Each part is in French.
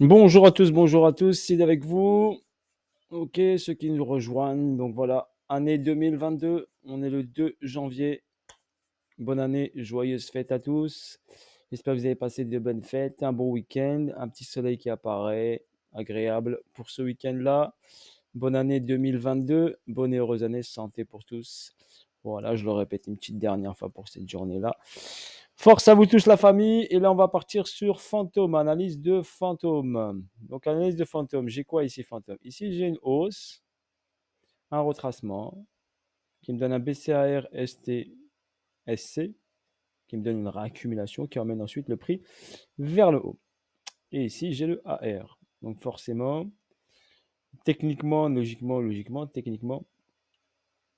Bonjour à tous, c'est avec vous. Ok, ceux qui nous rejoignent. Donc voilà, année 2022, on est le 2 janvier. Bonne année, joyeuse fête à tous. J'espère que vous avez passé de bonnes fêtes, un bon week-end, un petit soleil qui apparaît, agréable pour ce week-end-là. Bonne année 2022, bonne et heureuse année, santé pour tous. Voilà, je le répète une petite dernière fois pour cette journée-là. Force à vous tous la famille. Et là, on va partir sur fantôme, analyse de fantôme. Donc, analyse de fantôme, j'ai quoi ici, fantôme? Ici, j'ai une hausse, un retracement qui me donne un BCAR ST SC qui me donne une réaccumulation qui emmène ensuite le prix vers le haut. Et ici, j'ai le AR. Donc, forcément, techniquement, logiquement, techniquement,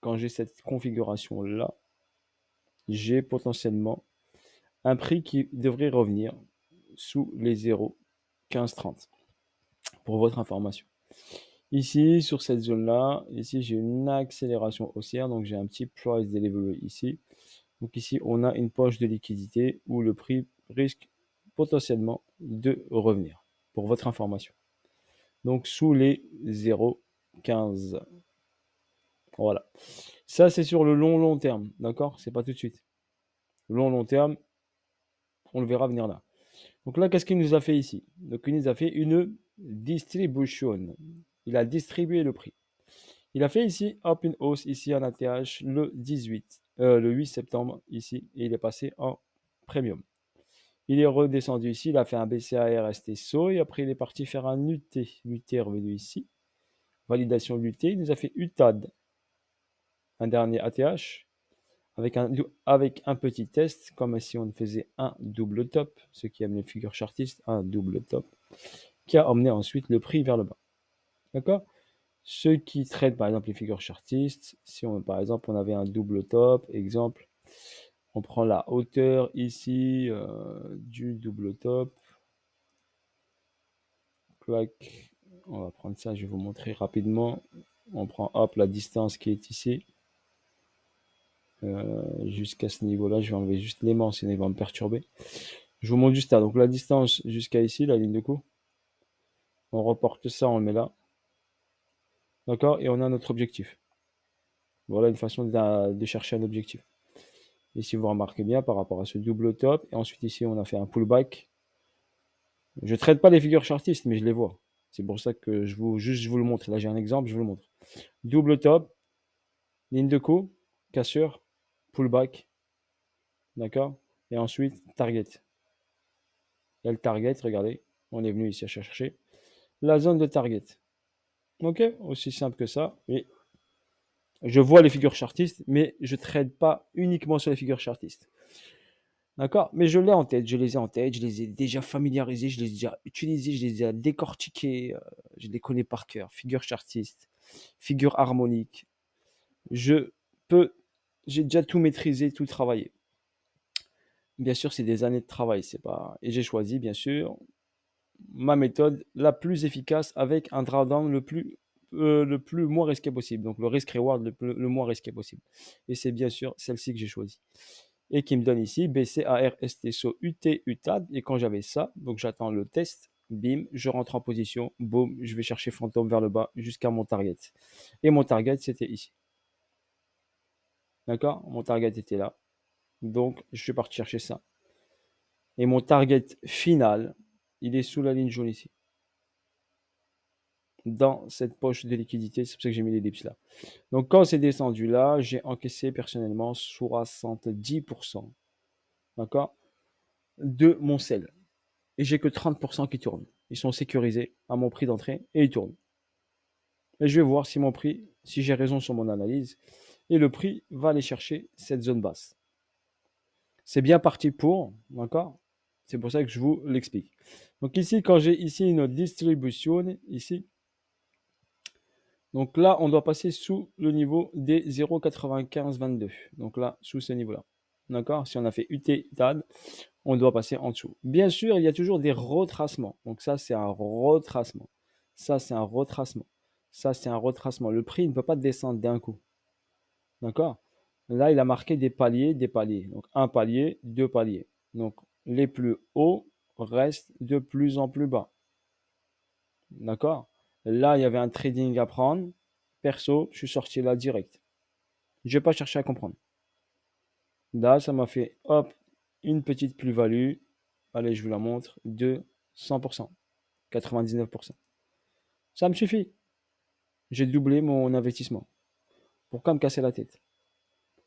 quand j'ai cette configuration-là, j'ai potentiellement un prix qui devrait revenir sous les 0,1530 pour votre information. Ici, sur cette zone-là, ici j'ai une accélération haussière, donc j'ai un petit price delivery ici. Donc ici, on a une poche de liquidité où le prix risque potentiellement de revenir, pour votre information. Donc sous les 0,15. Voilà. Ça, c'est sur le long terme, d'accord? C'est pas tout de suite. Le long terme, on le verra venir là. Donc là, qu'est-ce qu'il nous a fait ici? Donc il nous a fait une distribution. Il a distribué le prix. Il a fait ici, hop, une hausse ici en ATH le 8 septembre ici, et il est passé en premium. Il est redescendu ici, il a fait un BCAR resté saut, et après il est parti faire un UT. L'UT est revenu ici. Validation de l'UT, il nous a fait UTAD, un dernier ATH, avec un petit test, comme si on faisait un double top, ce qui aime les figures chartistes, un double top, qui a emmené ensuite le prix vers le bas. D'accord? Ceux qui traitent par exemple les figures chartistes, si on, par exemple on avait un double top, exemple, on prend la hauteur ici du double top, clac, on va prendre ça, je vais vous montrer rapidement. On prend hop la distance qui est ici, jusqu'à ce niveau-là, je vais enlever juste l'aimant, sinon il va me perturber. Je vous montre juste ça, donc la distance jusqu'à ici, la ligne de coup, on reporte ça, on le met là, d'accord, et on a notre objectif. Voilà une façon de chercher un objectif. Ici, vous remarquez bien par rapport à ce double top. Et ensuite, ici, on a fait un pullback. Je ne traite pas les figures chartistes, mais je les vois. C'est pour ça que je vous le montre. Là, j'ai un exemple, je vous le montre. Double top, ligne de coup, cassure, pullback. D'accord? Et ensuite, target. Il y a le target, regardez. On est venu ici à chercher la zone de target. Ok? Aussi simple que ça. Et je vois les figures chartistes, mais je ne trade pas uniquement sur les figures chartistes. D'accord? Mais je l'ai en tête, je les ai en tête, je les ai déjà familiarisés, je les ai déjà utilisés, je les ai déjà décortiqués, je les connais par cœur. Figure chartiste, figure harmonique. Je peux, j'ai déjà tout maîtrisé, tout travaillé. Bien sûr, c'est des années de travail, c'est pas. Et j'ai choisi, bien sûr, ma méthode la plus efficace avec un drawdown le plus moins risqué possible. Donc le risk reward le moins risqué possible. Et c'est bien sûr celle-ci que j'ai choisie. Et qui me donne ici BCAR STSO UT UTAD. Et quand j'avais ça, donc j'attends le test, bim, je rentre en position, boum, je vais chercher fantôme vers le bas jusqu'à mon target. Et mon target, c'était ici. D'accord? Mon target était là. Donc, je suis parti chercher ça. Et mon target final, il est sous la ligne jaune ici. Dans cette poche de liquidité, c'est pour ça que j'ai mis les dips là. Donc, quand c'est descendu là, j'ai encaissé personnellement 70%, d'accord, de mon sel. Et j'ai que 30% qui tournent. Ils sont sécurisés à mon prix d'entrée et ils tournent. Et je vais voir si mon prix, si j'ai raison sur mon analyse, et le prix va aller chercher cette zone basse. C'est bien parti pour, d'accord? C'est pour ça que je vous l'explique. Donc ici, quand j'ai ici une distribution, ici, donc là, on doit passer sous le niveau des 0,9522. Donc là, sous ce niveau-là. D'accord? Si on a fait UT, TAD, on doit passer en dessous. Bien sûr, il y a toujours des retracements. Donc ça, c'est un retracement. Ça, c'est un retracement. Ça, c'est un retracement. Le prix ne peut pas descendre d'un coup. D'accord? Là, il a marqué des paliers, des paliers. Donc un palier, deux paliers. Donc les plus hauts restent de plus en plus bas. D'accord? Là, il y avait un trading à prendre. Perso, je suis sorti là direct. Je vais pas chercher à comprendre. Là, ça m'a fait, hop, une petite plus-value. Allez, je vous la montre, de 100%, 99%. Ça me suffit. J'ai doublé mon investissement. Pourquoi me casser la tête?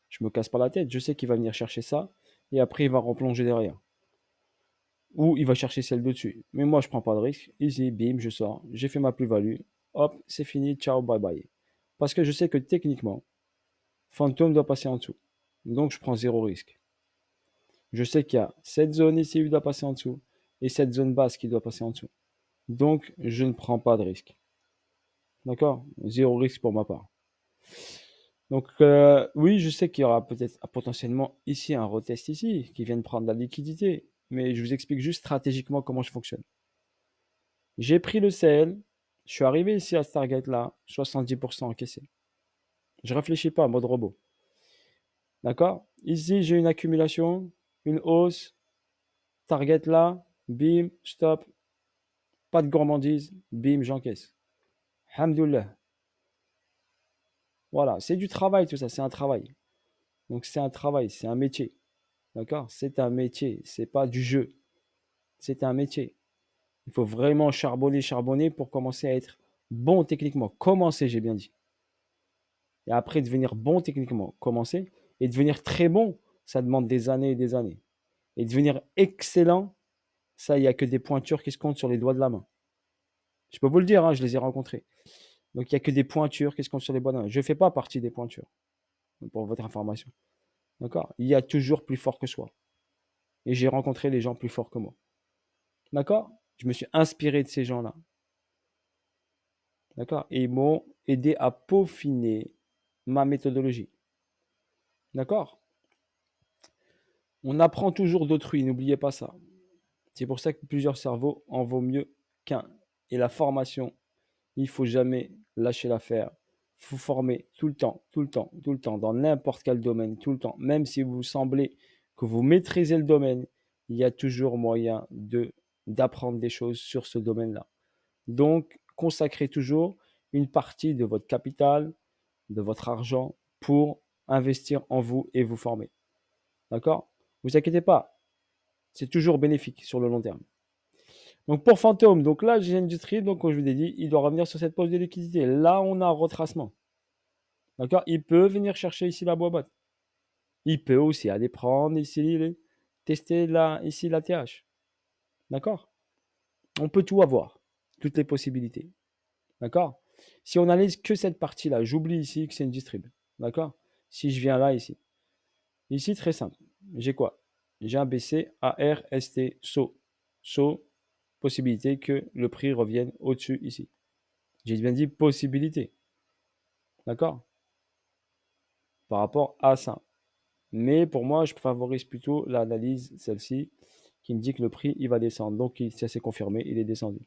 Je me casse pas la tête. Je sais qu'il va venir chercher ça et après, il va replonger derrière. Ou il va chercher celle de-dessus. Mais moi, je prends pas de risque. Easy, bim, je sors. J'ai fait ma plus-value. Hop, c'est fini. Ciao, bye bye. Parce que je sais que techniquement, Phantom doit passer en dessous. Donc, je prends zéro risque. Je sais qu'il y a cette zone ici qui doit passer en dessous et cette zone basse qui doit passer en dessous. Donc, je ne prends pas de risque. D'accord? Zéro risque pour ma part. Donc, oui, je sais qu'il y aura peut-être potentiellement ici un retest ici qui vient de prendre la liquidité. Mais je vous explique juste stratégiquement comment je fonctionne. J'ai pris le sell, je suis arrivé ici à ce target là, 70% encaissé. Je réfléchis pas en mode robot. D'accord? Ici, j'ai une accumulation, une hausse, target là, bim, stop, pas de gourmandise, bim, j'encaisse. Alhamdoulilah. Voilà, c'est du travail tout ça, c'est un travail. Donc c'est un travail, c'est un métier. D'accord? C'est un métier, c'est pas du jeu. C'est un métier. Il faut vraiment charbonner, charbonner pour commencer à être bon techniquement. Commencer, j'ai bien dit. Et après, devenir bon techniquement, commencer. Et devenir très bon, ça demande des années et des années. Et devenir excellent, ça, il n'y a que des pointures qui se comptent sur les doigts de la main. Je peux vous le dire, hein, je les ai rencontrés. Donc, il n'y a que des pointures qui se comptent sur les doigts de la main. Je ne fais pas partie des pointures, pour votre information. D'accord? Il y a toujours plus fort que soi. Et j'ai rencontré les gens plus forts que moi. D'accord? Je me suis inspiré de ces gens-là. D'accord? Et ils m'ont aidé à peaufiner ma méthodologie. D'accord? On apprend toujours d'autrui, n'oubliez pas ça. C'est pour ça que plusieurs cerveaux en vaut mieux qu'un. Et la formation, il faut jamais lâcher l'affaire. Il faut former tout le temps, tout le temps, tout le temps, dans n'importe quel domaine, tout le temps. Même si vous semblez que vous maîtrisez le domaine, il y a toujours moyen d'apprendre des choses sur ce domaine-là. Donc, consacrez toujours une partie de votre capital, de votre argent pour investir en vous et vous former. D'accord? Vous inquiétez pas, c'est toujours bénéfique sur le long terme. Donc pour Fantôme, donc là j'ai industrie, donc comme je vous ai dit, il doit revenir sur cette pause de liquidité. Là on a un retracement. D'accord? Il peut venir chercher ici la boîte. Il peut aussi aller prendre ici, tester là, ici la TH. D'accord? On peut tout avoir, toutes les possibilités. D'accord? Si on analyse que cette partie-là, j'oublie ici que c'est une distrib. D'accord? Si je viens là, ici. Ici, très simple. J'ai quoi? J'ai un BC, AR, ST, SO. SO, possibilité que le prix revienne au-dessus ici. J'ai bien dit possibilité. D'accord? Par rapport à ça. Mais pour moi, je favorise plutôt l'analyse, celle-ci, qui me dit que le prix, il va descendre. Donc, ça s'est confirmé, il est descendu.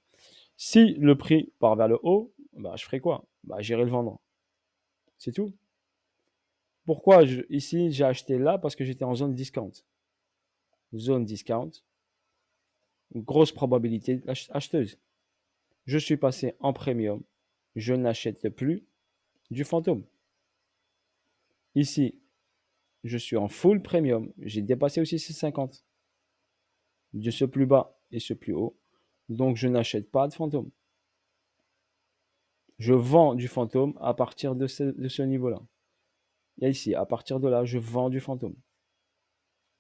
Si le prix part vers le haut, bah, je ferai quoi? Bah, j'irai le vendre. C'est tout. Pourquoi ici, j'ai acheté là? Parce que j'étais en zone discount. Zone discount. Une grosse probabilité acheteuse. Je suis passé en premium. Je n'achète plus du fantôme. Ici, je suis en full premium. J'ai dépassé aussi 6,50 de ce plus bas et ce plus haut. Donc, je n'achète pas de fantôme. Je vends du fantôme à partir de ce niveau-là. Et ici, à partir de là, je vends du fantôme.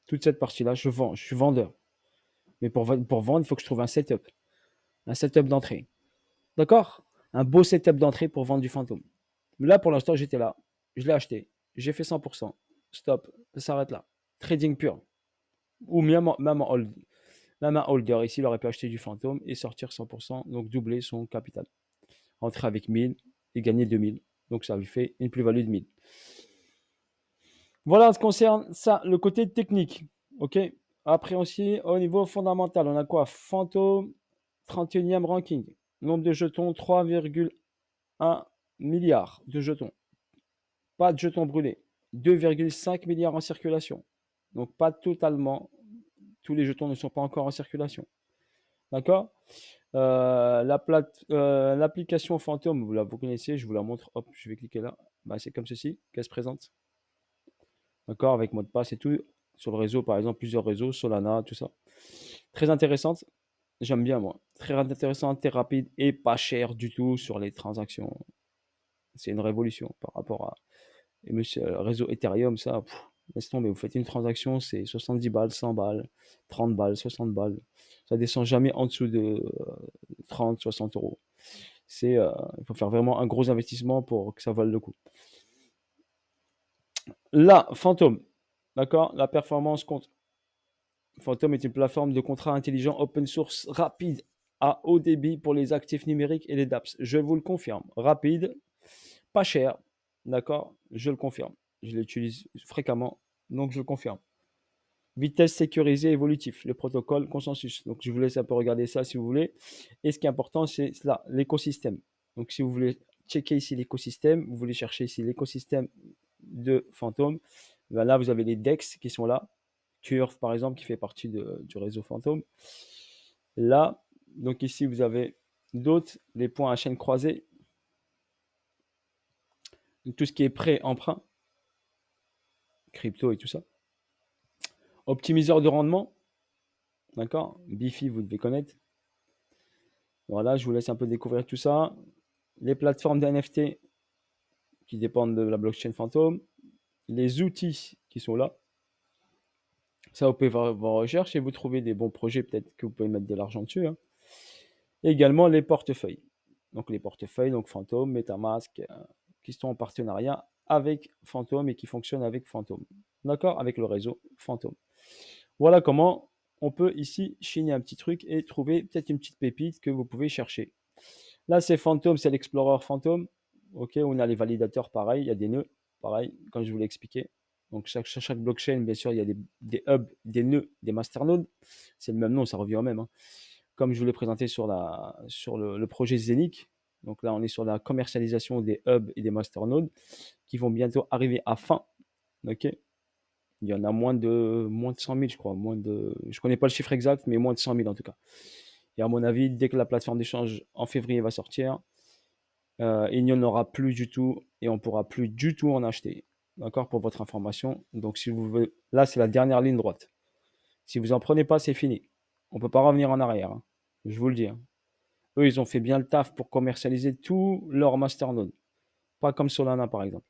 Toute cette partie-là, je vends. Je suis vendeur. Mais pour vendre, il faut que je trouve un setup. Un setup d'entrée. D'accord? Un beau setup d'entrée pour vendre du fantôme. Là, pour l'instant, j'étais là. Je l'ai acheté. J'ai fait 100%. Stop. Ça s'arrête là. Trading pur. Ou même un holder ici, il aurait pu acheter du fantôme et sortir 100%, donc doubler son capital. Rentrer avec 1000 et gagner 2000. Donc ça lui fait une plus-value de 1000. Voilà en ce qui concerne ça, le côté technique. OK. Après aussi, au niveau fondamental, on a quoi? Fantôme, 31e ranking. Nombre de jetons, 3,1 milliards de jetons. Pas de jetons brûlés. 2,5 milliards en circulation. Donc pas totalement. Tous les jetons ne sont pas encore en circulation. D'accord? L'application fantôme, vous connaissez, je vous la montre. Hop, je vais cliquer là. Bah, c'est comme ceci qu'elle se présente. D'accord, avec mot de passe et tout. Sur le réseau, par exemple, plusieurs réseaux, Solana, tout ça. Très intéressante. J'aime bien, moi. Très intéressante, très rapide et pas cher du tout sur les transactions. C'est une révolution par rapport à et monsieur, le réseau Ethereum, ça, laisse tomber. Vous faites une transaction, c'est 70 balles, 100 balles, 30 balles, 60 balles. Ça descend jamais en dessous de 30, 60 euros. Il faut faire vraiment un gros investissement pour que ça vaille le coup. Là, Phantom, d'accord, la performance compte. Phantom est une plateforme de contrats intelligents open source rapide à haut débit pour les actifs numériques et les dApps. Je vous le confirme. Rapide, pas cher, d'accord, je le confirme. Je l'utilise fréquemment, donc je le confirme. Vitesse sécurisée évolutif, le protocole consensus. Donc je vous laisse un peu regarder ça si vous voulez. Et ce qui est important, c'est cela, l'écosystème. Donc si vous voulez checker ici l'écosystème, vous voulez chercher ici l'écosystème de Phantom, ben là vous avez les DEX qui sont là. Curve par exemple qui fait partie du réseau Phantom. Là, donc ici vous avez d'autres, les points à chaîne croisée, tout ce qui est prêt emprunt, crypto et tout ça. Optimiseur de rendement, d'accord, Bifi vous devez connaître. Voilà, je vous laisse un peu découvrir tout ça. Les plateformes d'NFT qui dépendent de la blockchain Phantom, les outils qui sont là. Ça, vous pouvez voir vos recherches et vous trouvez des bons projets, peut-être que vous pouvez mettre de l'argent dessus, hein. Et également les portefeuilles. Donc les portefeuilles, donc Phantom, MetaMask, qui sont en partenariat avec Phantom et qui fonctionnent avec Phantom. D'accord? Avec le réseau Phantom. Voilà comment on peut ici chiner un petit truc et trouver peut-être une petite pépite que vous pouvez chercher. Là, c'est Phantom, c'est l'Explorer Phantom. Ok, on a les validateurs, pareil, il y a des nœuds, pareil, comme je vous l'ai expliqué. Donc, chaque blockchain, bien sûr, il y a des hubs, des nœuds, des masternodes. C'est le même nom, ça revient au même, hein. Comme je vous l'ai présenté sur le projet Zenic. Donc là, on est sur la commercialisation des hubs et des masternodes qui vont bientôt arriver à fin. Ok, il y en a moins de 100 000, je crois. Je ne connais pas le chiffre exact, mais moins de 100 000 en tout cas. Et à mon avis, dès que la plateforme d'échange en février va sortir, il n'y en aura plus du tout et on ne pourra plus du tout en acheter. D'accord, pour votre information. Donc, si vous voulez, là, c'est la dernière ligne droite. Si vous n'en prenez pas, c'est fini. On ne peut pas revenir en arrière, hein. Je vous le dis, hein. Eux, ils ont fait bien le taf pour commercialiser tout leur masternode. Pas comme Solana, par exemple.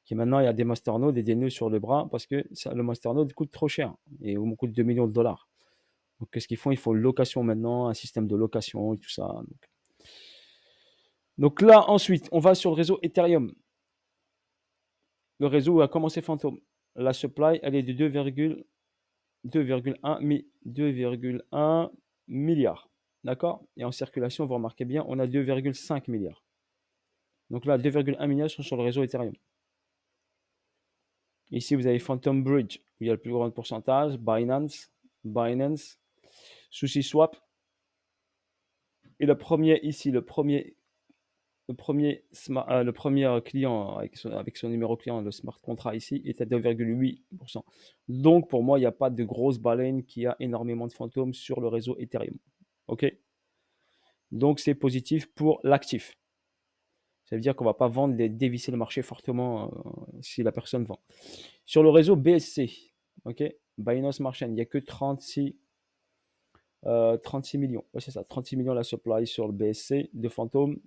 Qui maintenant, il y a des masternodes et des nœuds sur le bras parce que le masternode coûte trop cher et on coûte 2 millions de dollars. Donc, qu'est-ce qu'ils font? Il faut une location maintenant, un système de location et tout ça. Donc là, ensuite, on va sur le réseau Ethereum. Le réseau où a commencé Phantom. La supply, elle est de 2,1 milliards. D'accord? Et en circulation, vous remarquez bien, on a 2,5 milliards. Donc là, 2,1 milliards sont sur le réseau Ethereum. Ici, vous avez Phantom Bridge, où il y a le plus grand pourcentage, Binance, SushiSwap. Et le premier ici, le premier client avec son numéro client, le smart contract ici, est à 2,8%. Donc, pour moi, il n'y a pas de grosse baleine qui a énormément de fantômes sur le réseau Ethereum. OK? Donc, c'est positif pour l'actif. Ça veut dire qu'on ne va pas vendre, dévisser le marché fortement si la personne vend. Sur le réseau BSC, OK? Binance Smart Chain, il n'y a que 36 millions. Ouais, c'est ça, 36 millions la supply sur le BSC de fantômes.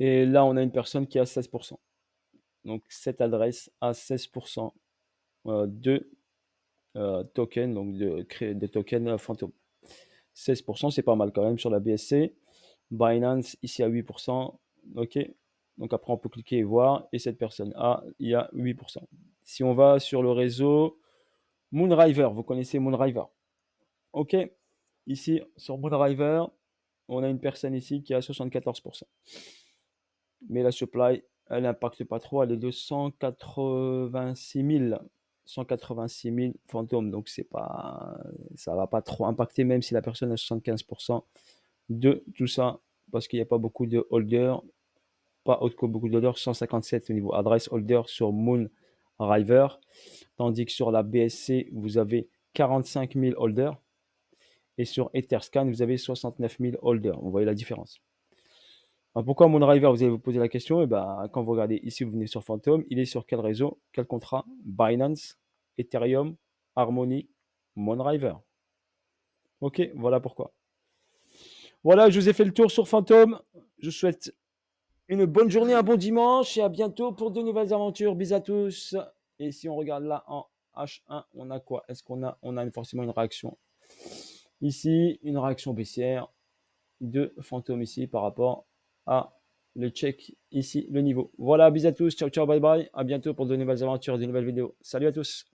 Et là, on a une personne qui a 16%. Donc, cette adresse a 16% de tokens, donc de tokens fantômes. 16%, c'est pas mal quand même sur la BSC. Binance, ici à 8%. OK. Donc, après, on peut cliquer et voir. Et cette personne A, il y a 8%. Si on va sur le réseau Moonriver, vous connaissez Moonriver. OK. Ici, sur Moonriver, on a une personne ici qui a 74%. Mais la supply, elle n'impacte pas trop. Elle est de 186 000 fantômes. Donc, ça ne va pas trop impacter, même si la personne a 75% de tout ça. Parce qu'il n'y a pas beaucoup de holders. Pas beaucoup de holders. 157 au niveau adresse holder sur Moonriver. Tandis que sur la BSC, vous avez 45 000 holders. Et sur Etherscan, vous avez 69 000 holders. Vous voyez la différence. Alors pourquoi Moonriver? Vous allez vous poser la question. Et ben, quand vous regardez ici, vous venez sur Phantom. Il est sur quel réseau? Quel contrat? Binance, Ethereum, Harmony, Moonriver. Ok, voilà pourquoi. Voilà, je vous ai fait le tour sur Phantom. Je vous souhaite une bonne journée, un bon dimanche et à bientôt pour de nouvelles aventures. Bisous à tous. Et si on regarde là en H1, on a quoi? Est-ce qu'on a, forcément une réaction ici, une réaction baissière de Phantom ici par rapport à le check ici, le niveau. Voilà, bisous à tous. Ciao, ciao, bye bye. À bientôt pour de nouvelles aventures, de nouvelles vidéos. Salut à tous.